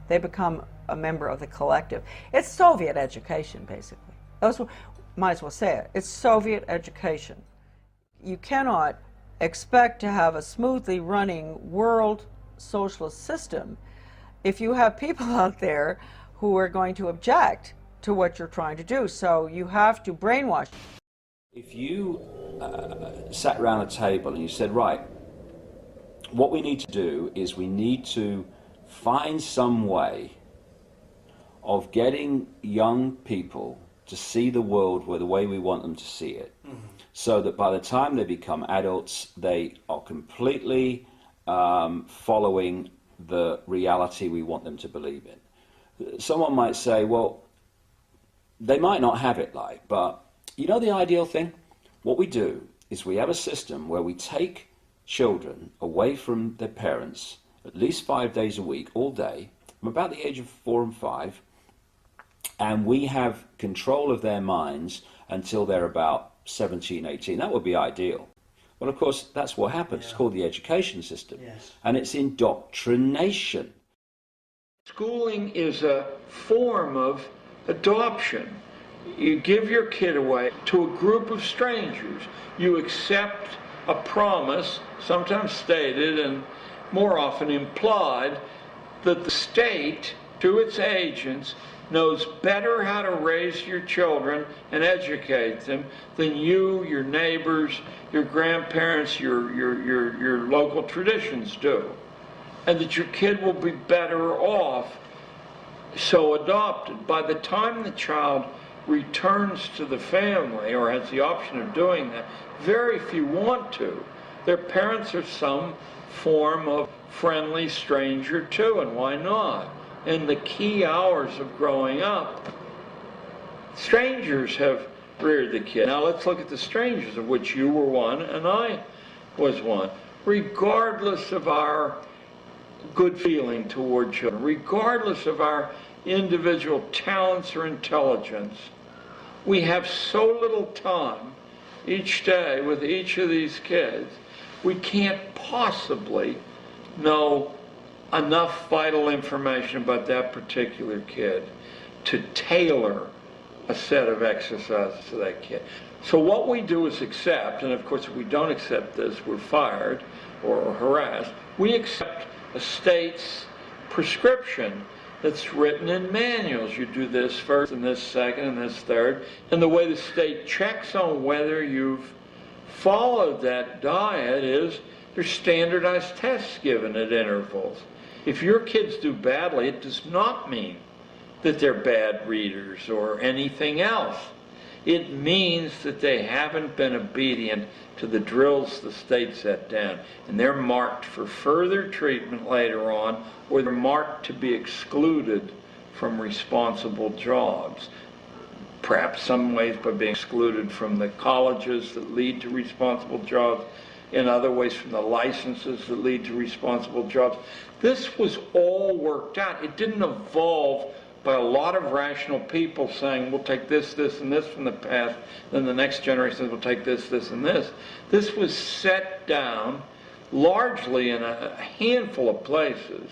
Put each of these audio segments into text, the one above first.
They become a member of the collective. It's Soviet education, basically. Might as well say it. It's Soviet education. You cannot expect to have a smoothly running world socialist system if you have people out there who are going to object to what you're trying to do. So you have to brainwash. If you sat around a table and you said, right, what we need to do is we need to find some way of getting young people to see the world the way we want them to see it, so that by the time they become adults, they are completely following the reality we want them to believe in. Someone might say, well, they might not have it like, but you know the ideal thing? What we do is we have a system where we take children away from their parents at least 5 days a week, all day, from about the age of 4 and 5, and we have control of their minds until they're about 17, 18. That would be ideal. Well, of course, that's what happens. Yeah. It's called the education system. Yes. And it's indoctrination. Schooling is a form of adoption. You give your kid away to a group of strangers. You accept a promise, sometimes stated and more often implied, that the state, to its agents, knows better how to raise your children and educate them than you, your neighbors, your grandparents, your local traditions do. And that your kid will be better off so adopted. By the time the child returns to the family or has the option of doing that, very few want to. Their parents are some form of friendly stranger too, and why not? In the key hours of growing up, strangers have reared the kid. Now let's look at the strangers, of which you were one and I was one. Regardless of our good feeling toward children, regardless of our individual talents or intelligence, we have so little time each day with each of these kids, we can't possibly know enough vital information about that particular kid to tailor a set of exercises to that kid. So what we do is accept, and of course if we don't accept this, we're fired or harassed. We accept a state's prescription that's written in manuals. You do this first and this second and this third. And the way the state checks on whether you've followed that diet is there's standardized tests given at intervals. If your kids do badly, it does not mean that they're bad readers or anything else. It means that they haven't been obedient to the drills the state set down, and they're marked for further treatment later on, or they're marked to be excluded from responsible jobs. Perhaps some ways by being excluded from the colleges that lead to responsible jobs, in other ways from the licenses that lead to responsible jobs. This was all worked out. It didn't evolve by a lot of rational people saying, we'll take this, this, and this from the past, then the next generation will take this, this, and this. This was set down largely in a handful of places.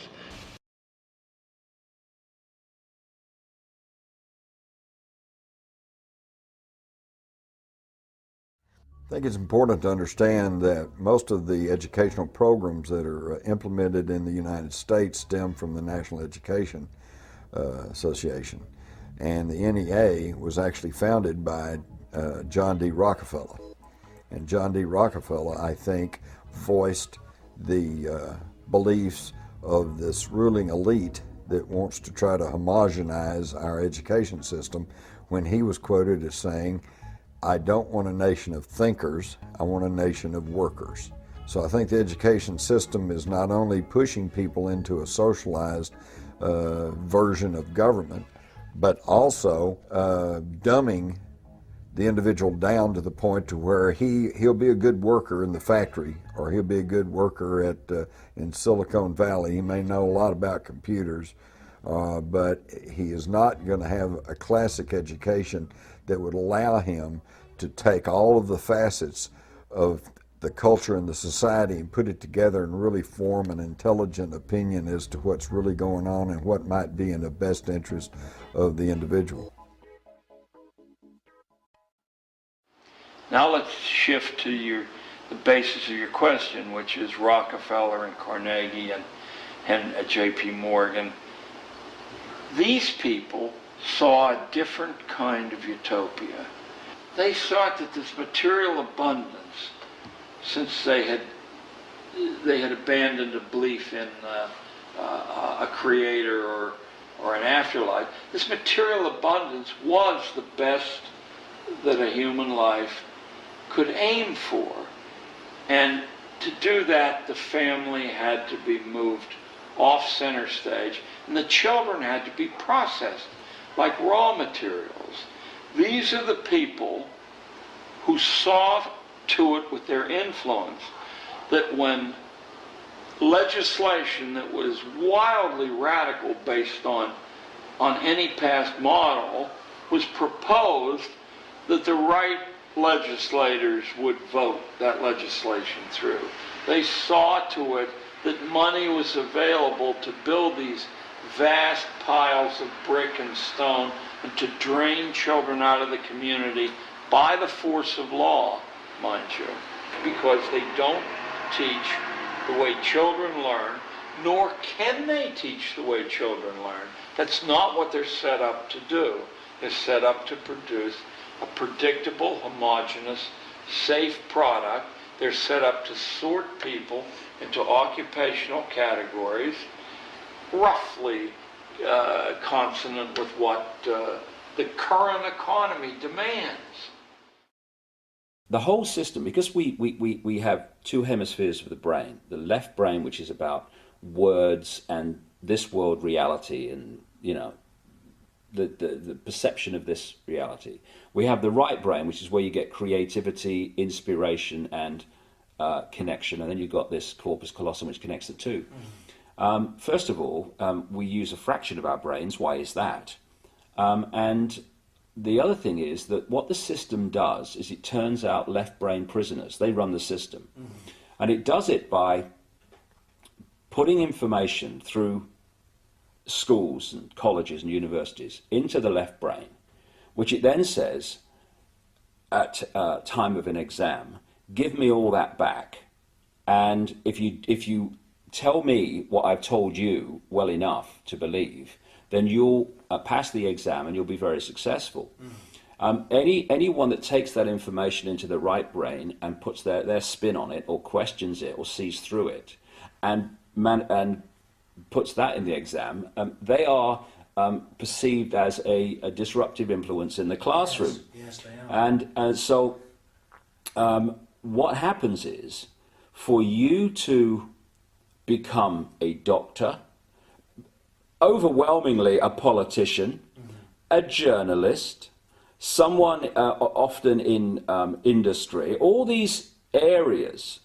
I think it's important to understand that most of the educational programs that are implemented in the United States stem from the National Education Association. And the NEA was actually founded by John D. Rockefeller. And John D. Rockefeller, I think, voiced the beliefs of this ruling elite that wants to try to homogenize our education system when he was quoted as saying, I don't want a nation of thinkers, I want a nation of workers. So I think the education system is not only pushing people into a socialized version of government, but also dumbing the individual down to the point to where he'll be a good worker in the factory, or he'll be a good worker in Silicon Valley. He may know a lot about computers, but he is not going to have a classic education that would allow him to take all of the facets of the culture and the society and put it together and really form an intelligent opinion as to what's really going on and what might be in the best interest of the individual. Now let's shift to the basis of your question, which is Rockefeller and Carnegie and J.P. Morgan. These people saw a different kind of utopia. They thought that this material abundance, since they had abandoned a belief in a creator or an afterlife, this material abundance was the best that a human life could aim for. And to do that, the family had to be moved off center stage, and the children had to be processed like raw materials. These are the people who saw to it with their influence that when legislation that was wildly radical based on any past model was proposed, that the right legislators would vote that legislation through. They saw to it that money was available to build these vast piles of brick and stone and to drain children out of the community by the force of law, mind you, because they don't teach the way children learn, nor can they teach the way children learn. That's not what they're set up to do. They're set up to produce a predictable, homogeneous, safe product. They're set up to sort people into occupational categories, roughly consonant with what the current economy demands. The whole system, because we have two hemispheres of the brain, the left brain, which is about words and this world reality and, you know, the perception of this reality. We have the right brain, which is where you get creativity, inspiration, and connection, and then you've got this corpus callosum, which connects the two. First of all, we use a fraction of our brains. Why is that? And the other thing is that what the system does is it turns out left brain prisoners. They run the system. And it does it by putting information through schools and colleges and universities into the left brain, which it then says at time of an exam, give me all that back. And if you tell me what I've told you well enough to believe, then you'll pass the exam and you'll be very successful. Anyone that takes that information into the right brain and puts their spin on it or questions it or sees through it and puts that in the exam, they are perceived as a disruptive influence in the classroom. Yes, they are. And so what happens is, for you to become a doctor, overwhelmingly a politician, a journalist, someone often in industry, all these areas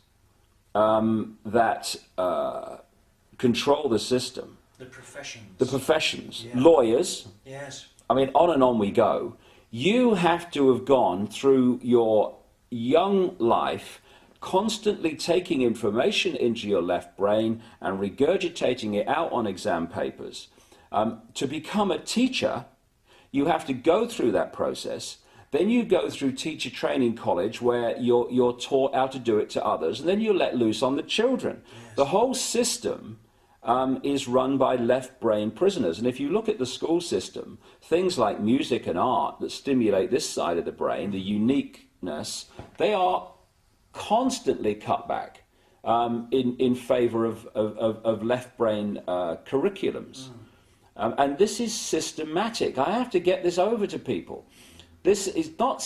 that control the system. The professions. The professions. Yeah. Lawyers. Yes. I mean, on and on we go. You have to have gone through your young life constantly taking information into your left brain and regurgitating it out on exam papers. To become a teacher, you have to go through that process. Then you go through teacher training college where you're taught how to do it to others, and then you're let loose on the children. Yes. The whole system is run by left brain prisoners. And if you look at the school system, things like music and art that stimulate this side of the brain, the uniqueness, they are constantly cut back in favor of left brain curriculums. And this is systematic. I have to get this over to people. This is not